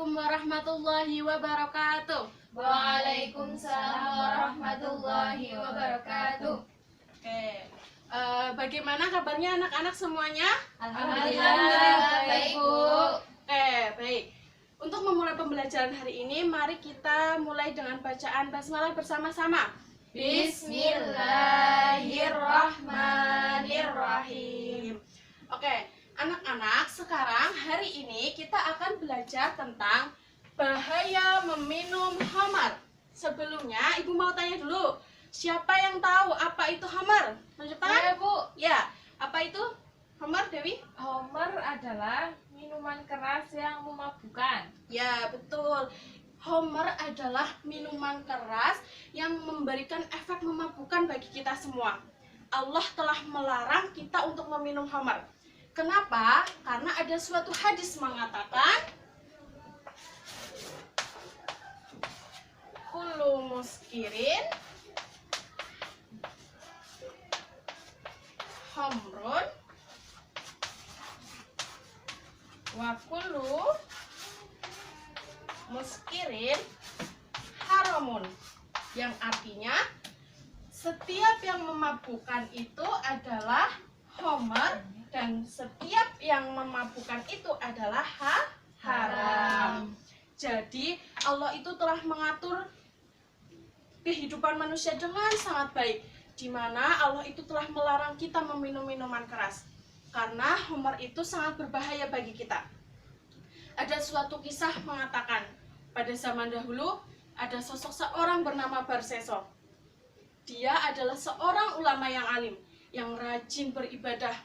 Assalamualaikum warahmatullahi wabarakatuh. Waalaikumsalam warahmatullahi wabarakatuh. Bagaimana kabarnya anak-anak semuanya? Alhamdulillah, baik Bu. Baik. Untuk memulai pembelajaran hari ini, mari kita mulai dengan bacaan basmalah bersama-sama. Bismillahirrahmanirrahim. Anak-anak, sekarang hari ini kita akan belajar tentang bahaya meminum khamar. Sebelumnya, Ibu mau tanya dulu, siapa yang tahu apa itu khamar? Tunjuk tangan. Bu. Ya, apa itu khamar, Dewi? Homer adalah minuman keras yang memabukkan. Ya, betul. Khamar adalah minuman keras yang memberikan efek memabukkan bagi kita semua. Allah telah melarang kita untuk meminum khamar. Kenapa? Karena ada suatu hadis mengatakan kullu muskirin khamrun wa kullu muskirin haramun, yang artinya setiap yang memabukkan itu adalah khamar dan setiap yang memabukkan itu adalah haram. Jadi Allah itu telah mengatur kehidupan manusia dengan sangat baik, di mana Allah itu telah melarang kita meminum minuman keras karena khamar itu sangat berbahaya bagi kita. Ada suatu kisah mengatakan pada zaman dahulu ada sosok seorang bernama Barseso. Dia adalah seorang ulama yang alim, yang rajin beribadah.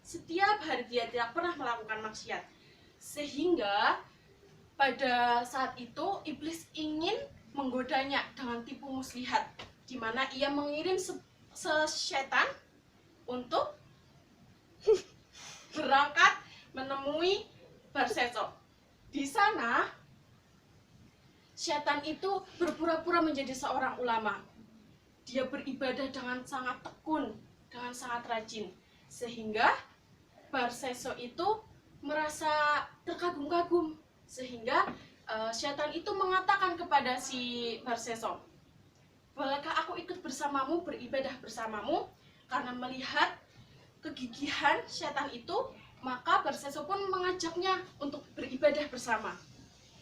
Setiap hari dia tidak pernah melakukan maksiat. Sehingga pada saat itu iblis ingin menggodanya dengan tipu muslihat, di mana ia mengirim sesetan untuk berangkat menemui Barseso. Di sana setan itu berpura-pura menjadi seorang ulama. Dia beribadah dengan sangat tekun, dengan sangat rajin, sehingga Barseso itu merasa terkagum-kagum, sehingga setan itu mengatakan kepada si Barseso, bolehkah aku ikut bersamamu, beribadah bersamamu? Karena melihat kegigihan setan itu, maka Barseso pun mengajaknya untuk beribadah bersama.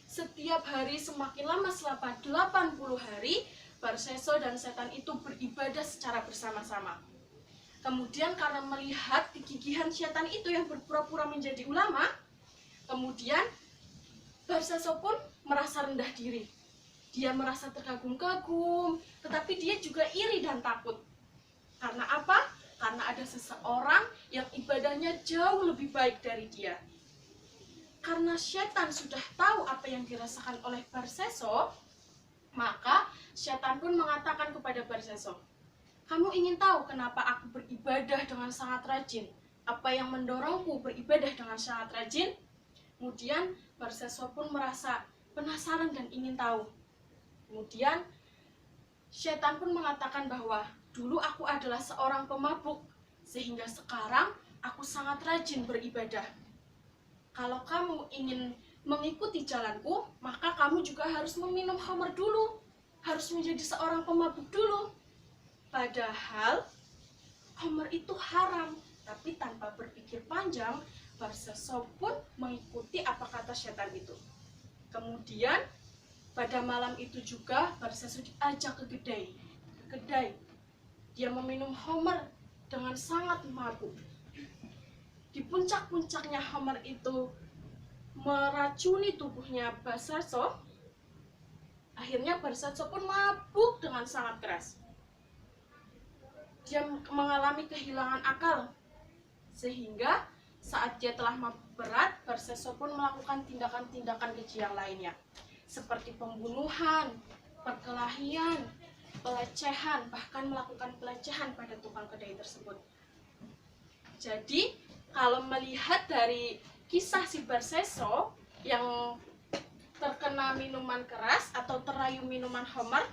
Setiap hari semakin lama, selama 80 hari, Barseso dan setan itu beribadah secara bersama-sama. Kemudian karena melihat kegigihan setan itu yang berpura-pura menjadi ulama, kemudian Barseso pun merasa rendah diri. Dia merasa terkagum-kagum, tetapi dia juga iri dan takut. Karena apa? Karena ada seseorang yang ibadahnya jauh lebih baik dari dia. Karena setan sudah tahu apa yang dirasakan oleh Barseso, maka setan pun mengatakan kepada Barseso, kamu ingin tahu kenapa aku beribadah dengan sangat rajin? Apa yang mendorongku beribadah dengan sangat rajin? Kemudian Barseso pun merasa penasaran dan ingin tahu. Kemudian setan pun mengatakan bahwa dulu aku adalah seorang pemabuk, sehingga sekarang aku sangat rajin beribadah. Kalau kamu ingin mengikuti jalanku, maka kamu juga harus meminum khamar dulu, harus menjadi seorang pemabuk dulu. Padahal khamar itu haram, tapi tanpa berpikir panjang, Barseso pun mengikuti apa kata setan itu. Kemudian pada malam itu juga Barseso diajak ke kedai. Dia meminum khamar dengan sangat mabuk. Di puncak-puncaknya khamar itu meracuni tubuhnya Barseso. Akhirnya Barseso pun mabuk dengan sangat keras. Dia mengalami kehilangan akal, sehingga saat dia telah mabuk berat, Barseso pun melakukan tindakan-tindakan keji yang lainnya, seperti pembunuhan, perkelahian, pelecehan, bahkan melakukan pelecehan pada tukang kedai tersebut. Jadi, kalau melihat dari kisah si Barseso yang terkena minuman keras atau terayu minuman khamar,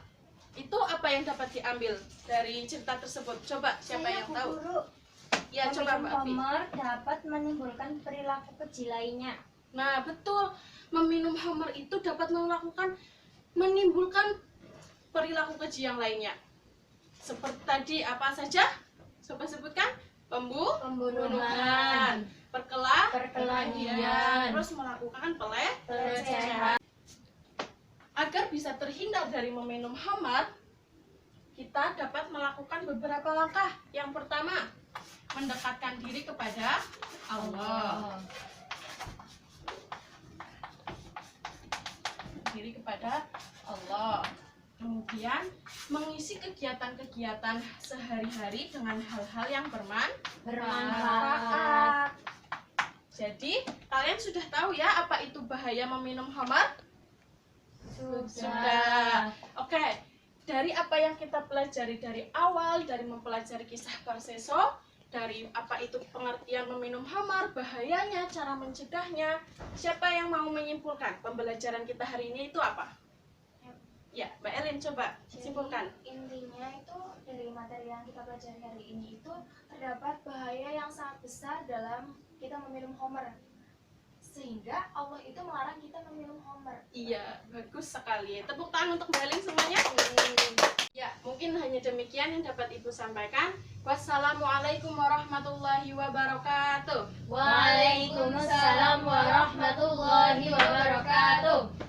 itu apa yang dapat diambil dari cerita tersebut? Coba siapa yang tahu? Guru, Ya, coba Mbak Afi. khamar dapat menimbulkan perilaku keji lainnya. Nah, betul. Meminum khamr itu dapat menimbulkan perilaku keji yang lainnya. Seperti tadi apa saja? Coba sebutkan. Pembunuhan, perkelahian, terus melakukan pelecehan. Agar bisa terhindar dari meminum khamr, kita dapat melakukan beberapa langkah. Yang pertama, mendekatkan diri kepada Allah. Diri kepada Allah. Kemudian mengisi kegiatan-kegiatan sehari-hari dengan hal-hal yang bermanfaat. Jadi, kalian sudah tahu ya apa itu bahaya meminum khamr? Sudah. Oke. Dari apa yang kita pelajari dari awal, dari mempelajari kisah Barseso, dari apa itu pengertian meminum khamr, bahayanya, cara mencegahnya, siapa yang mau menyimpulkan pembelajaran kita hari ini itu apa? Ya, Mbak Elin coba simpulkan. Intinya itu dari materi yang kita pelajari hari ini itu terdapat bahaya yang sangat besar dalam kita meminum khamr, sehingga Allah itu melarang kita meminum khamr. Iya, bagus sekali. Tepuk tangan untuk Mbak Elin semuanya. Ya, mungkin hanya demikian yang dapat Ibu sampaikan. Wassalamualaikum warahmatullahi wabarakatuh. Waalaikumsalam warahmatullahi wabarakatuh.